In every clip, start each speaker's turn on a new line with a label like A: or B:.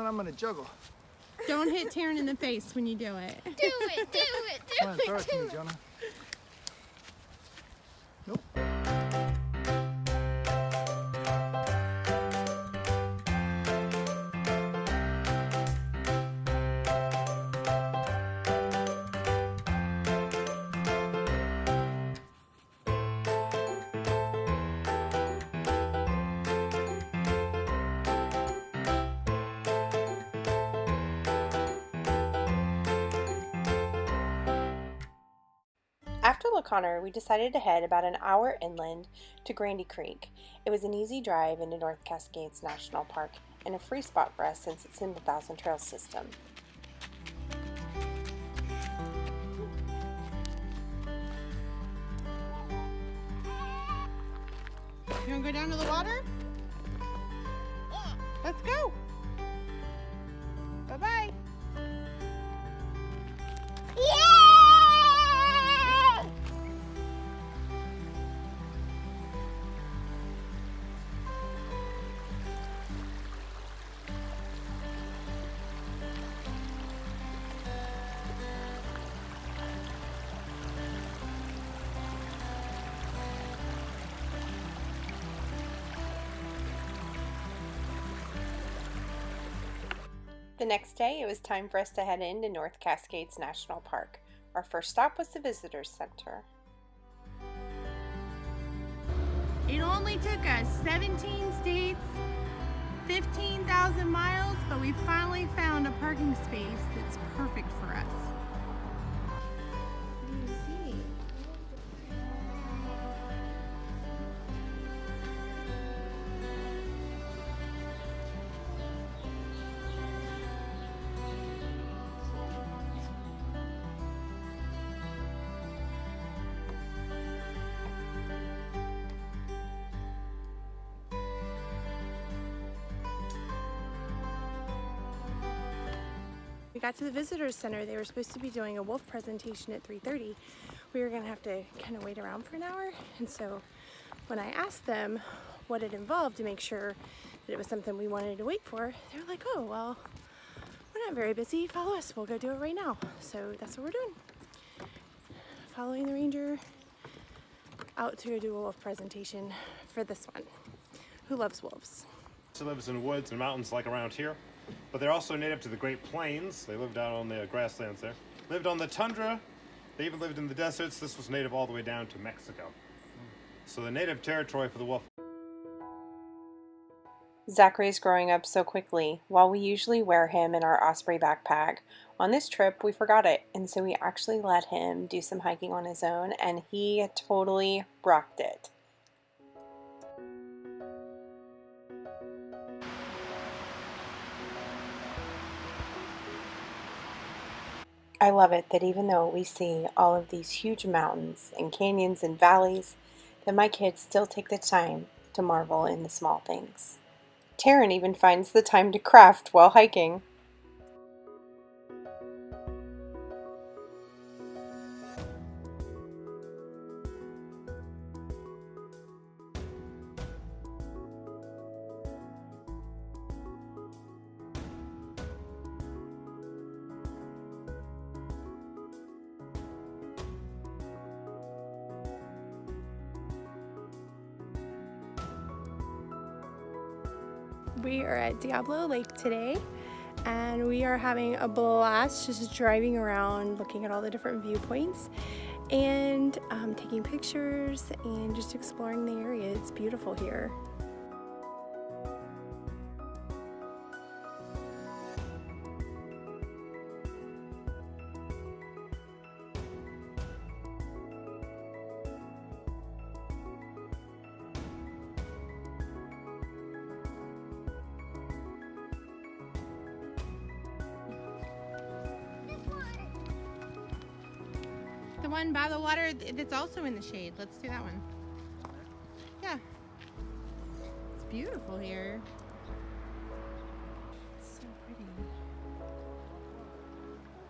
A: and I'm gonna juggle.
B: Don't hit Taryn in the face when you do it.
C: Do it, do it, do
A: Come on, throw
C: it,
A: it to
C: do
A: me,
C: it.
A: Jonah. Nope.
D: After LaConner, we decided to head about an hour inland to Grandy Creek. It was an easy drive into North Cascades National Park and a free spot for us since it's in the Thousand Trails system.
B: You want to go down to the water? Let's go. Bye-bye.
C: Yeah!
D: The next day, it was time for us to head into North Cascades National Park. Our first stop was the Visitors Center.
B: It only took us 17 states, 15,000 miles, but we finally found a parking space that's perfect for us. What do you see? We got to the Visitors Center. They were supposed to be doing a wolf presentation at 3:30. We were gonna have to kind of wait around for an hour. And so when I asked them what it involved to make sure that it was something we wanted to wait for, they were like, oh, well, we're not very busy. Follow us. We'll go do it right now. So that's what we're doing. Following the ranger out to do a wolf presentation for this one. Who loves wolves?
E: It lives in woods and mountains like around here, but they're also native to the Great Plains. They lived out on the grasslands there. Lived on the tundra. They even lived in the deserts. This was native all the way down to Mexico. So the native territory for the wolf.
D: Zachary is growing up so quickly. While we usually wear him in our Osprey backpack, on this trip we forgot it, and so we actually let him do some hiking on his own, and he totally rocked it. I love it that even though we see all of these huge mountains and canyons and valleys, that my kids still take the time to marvel in the small things. Taryn even finds the time to craft while hiking.
B: We are at Diablo Lake today, and we are having a blast just driving around, looking at all the different viewpoints, and taking pictures and just exploring the area. It's beautiful here. The one by the water that's also in the shade. Let's do that one. Yeah. It's beautiful here. It's so pretty.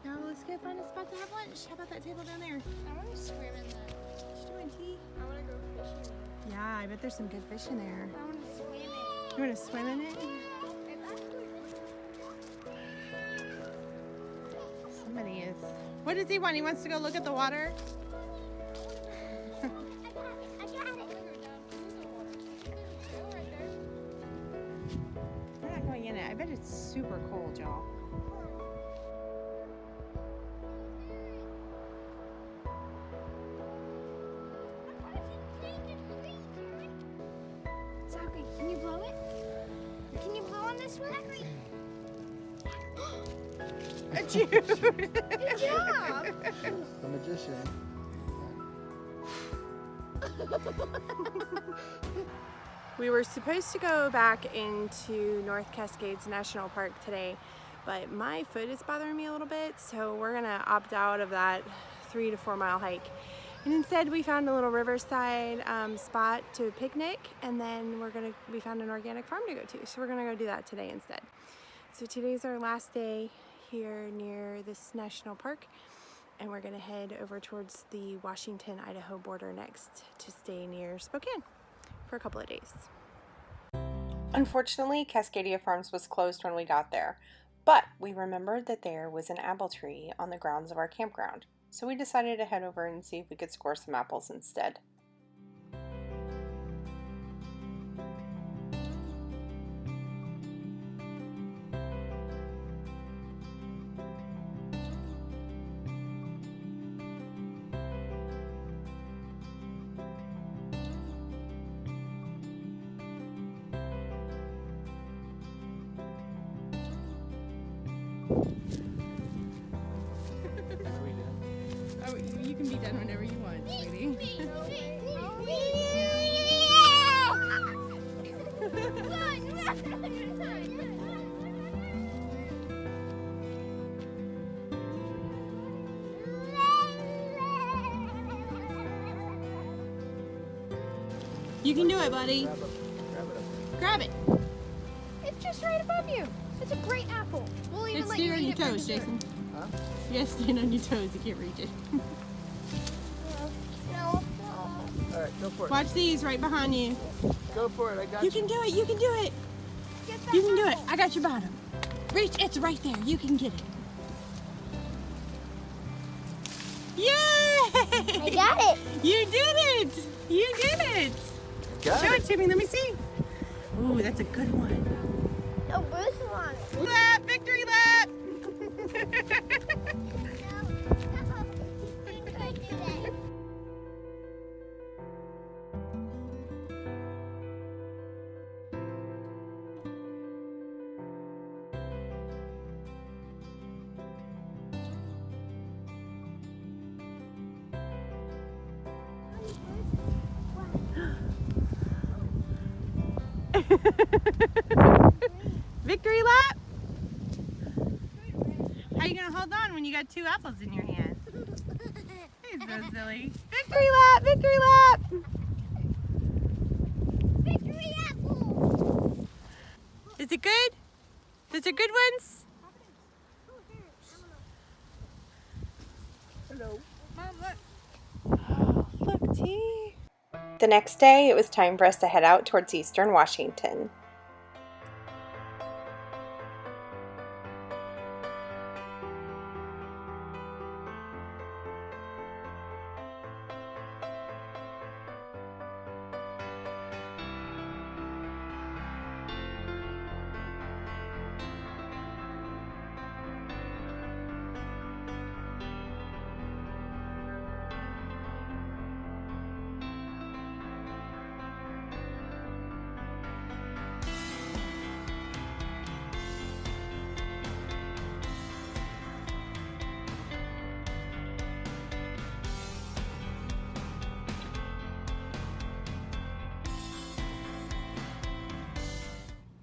B: Now let's go find a spot to have lunch. How about that table down there?
C: I want to swim in there.
B: What you doing, T?
C: I want to go fishing.
B: Yeah, I bet there's some good fish in there.
C: I want to swim in it.
B: You want to swim in it?
C: It's actually really
B: that he is. What does he want? He wants to go look at the water?
C: I got it.
B: We're not going in it. I bet it's super cold, y'all.
C: Zachary, can you blow it? Can you blow on this one?
B: Achoo!
C: Good job!
A: The magician.
B: We were supposed to go back into North Cascades National Park today, but my foot is bothering me a little bit, so we're gonna opt out of that 3 to 4 mile hike. And instead we found a little riverside spot to picnic, and then we found an organic farm to go to, so we're gonna go do that today instead. So today's our last day here near this national park, and we're gonna head over towards the Washington-Idaho border next to stay near Spokane for a couple of days.
D: Unfortunately, Cascadia Farms was closed when we got there, but we remembered that there was an apple tree on the grounds of our campground, so we decided to head over and see if we could score some apples instead.
B: Oh, you can be done whenever you want, sweetie. You can do it, buddy. Grab it.
C: It's just right above you. It's a great apple. We'll even
B: It's
C: let
B: stand
C: you
B: on
C: eat
B: your
C: it for
B: toes,
C: dessert.
B: Jason.
A: Huh?
B: You gotta stand on your toes. You can't reach it.
C: No.
A: Alright, go for it.
B: Watch these right behind you.
A: Go for it, I got
B: You can do it. You can do it.
C: Get that
B: You can do it.
C: apple.
B: I got your bottom. Reach. It's right there. You can get it. Yay!
C: I got it.
B: You did it. You did it.
A: Got
B: Show
A: it.
B: it to me. Let me see. Ooh, that's a good one.
C: No, Bruce won it.
B: Lap. Victory lap. Victory lap? How you gonna hold on when you got 2 apples in your hand? He's so silly. Victory lap! Victory lap!
C: Victory apple.
B: Is it good? Those are good ones?
A: Hello.
B: Mom, look. Oh, look, T.
D: The next day, it was time for us to head out towards eastern Washington.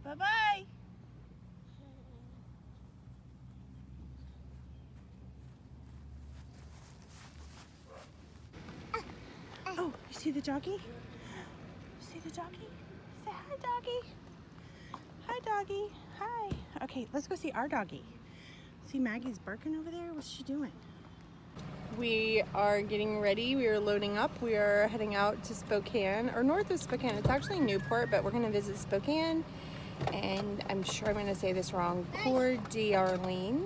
B: Bye-bye. Oh, you see the doggy? You see the doggy? Say hi, doggy. Hi, doggy. Hi. Okay, let's go see our doggy. See Maggie's barking over there? What's she doing? We are getting ready. We are loading up. We are heading out to Spokane, or north of Spokane. It's actually Newport, but we're going to visit Spokane. And I'm sure I'm going to say this wrong. Coeur d'Alene.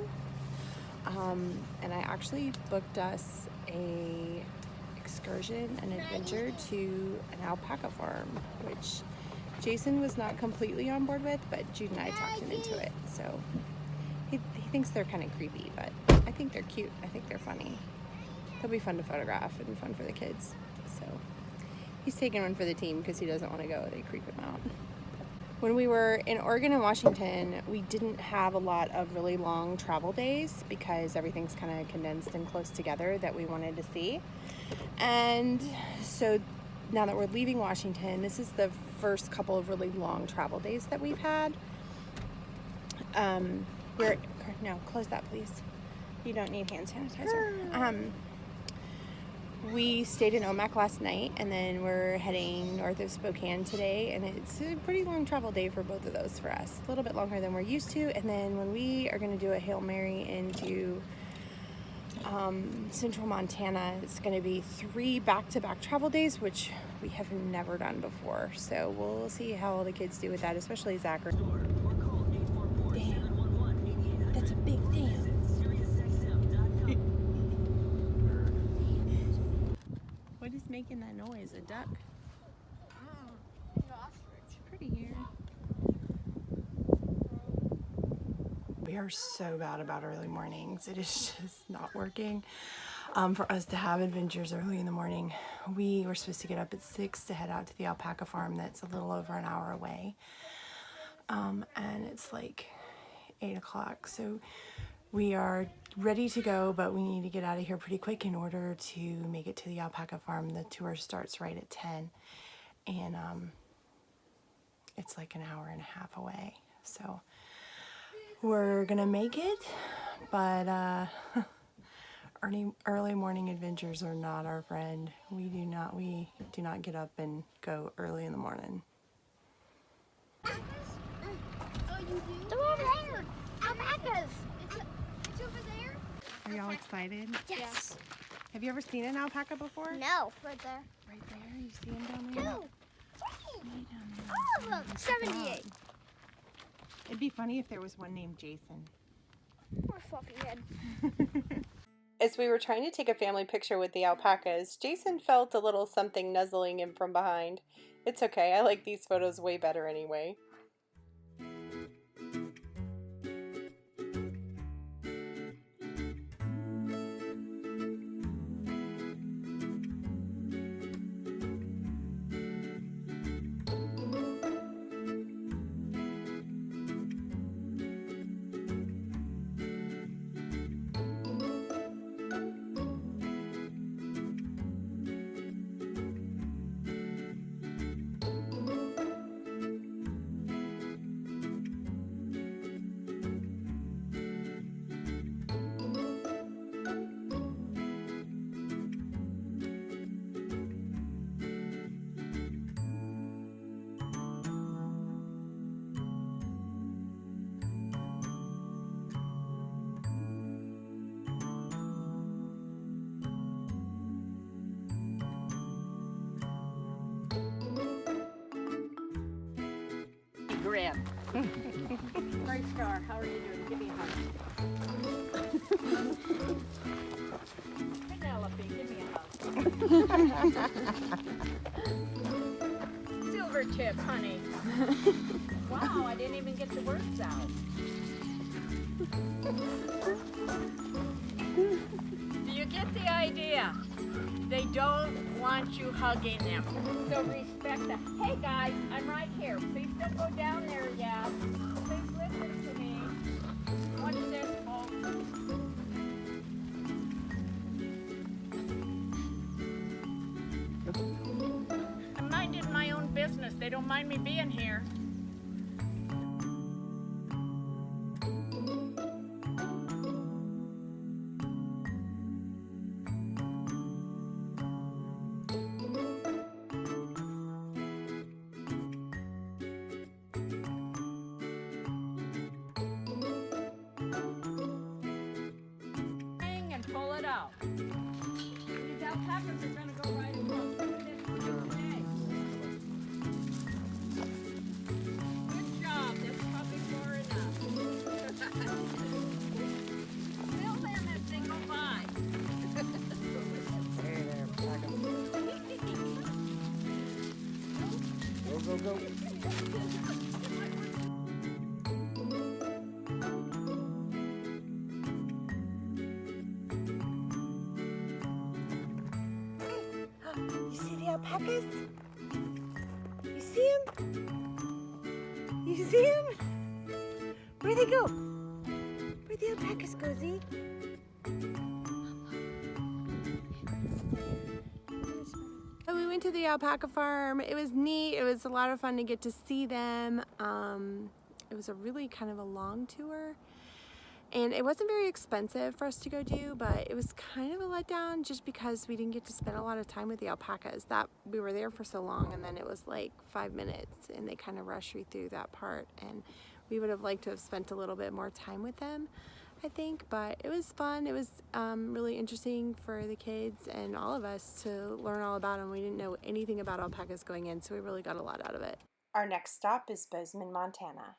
B: and I actually booked us a excursion, an adventure to an alpaca farm, which Jason was not completely on board with, but Jude and I talked him into it. So he thinks they're kind of creepy, but I think they're cute. I think they're funny. They'll be fun to photograph and fun for the kids. So he's taking one for the team because he doesn't want to go. They creep him out. When we were in Oregon and Washington, we didn't have a lot of really long travel days because everything's kind of condensed and close together that we wanted to see. And so now that we're leaving Washington, this is the first couple of really long travel days that we've had. No, close that please. You don't need hand sanitizer. We stayed in Omak last night, and then we're heading north of Spokane today, and it's a pretty long travel day for both of those for us. A little bit longer than we're used to, and then when we are going to do a Hail Mary into central Montana, it's going to be 3 back-to-back travel days, which we have never done before. So we'll see how all the kids do with that, especially Zachary. Damn, that's a big damn. What is making that noise? A duck? It's pretty here. We are so bad about early mornings. It is just not working for us to have adventures early in the morning. We were supposed to get up at 6 to head out to the alpaca farm that's a little over an hour away. And it's like 8 o'clock. So we are ready to go, but we need to get out of here pretty quick in order to make it to the alpaca farm. The tour starts right at 10, and it's like an hour and a half away. So we're gonna make it, but early morning adventures are not our friend. We do not get up and go early in the morning.
C: Oh, you do? They're over there. Alpacas. It's over there.
B: Are y'all excited?
C: Yes.
B: Have you ever seen an alpaca before?
C: No. Right there.
B: Right there? You see them down there?
C: No.
B: Way down there.
C: All of them. 78.
B: It'd be funny if there was one named Jason.
C: Poor fluffy head.
D: As we were trying to take a family picture with the alpacas, Jason felt a little something nuzzling him from behind. It's okay, I like these photos way better anyway.
F: Grab. Great Star, how are you doing? Give me a hug. Penelope, give me a hug. Silver tip, honey. Wow, I didn't even get the words out. Do you get the idea? They don't want you hugging them. So respect that. Hey guys, I'm right here. Please don't go down there yet. Please listen to me. Watch this, folks. I'm minding my own business. They don't mind me being here. Pull it out. These alpacas are going to go right across. Good job. That's probably far enough. Fill them
B: where the alpacas go, Z. So we went to the alpaca farm. It was neat. It was a lot of fun to get to see them. It was a really kind of a long tour. And it wasn't very expensive for us to go do, but it was kind of a letdown just because we didn't get to spend a lot of time with the alpacas. That we were there for so long, and then it was like 5 minutes, and they kind of rushed you through that part. And we would have liked to have spent a little bit more time with them, I think. But it was fun. It was really interesting for the kids and all of us to learn all about them. We didn't know anything about alpacas going in, so we really got a lot out of it.
D: Our next stop is Bozeman, Montana.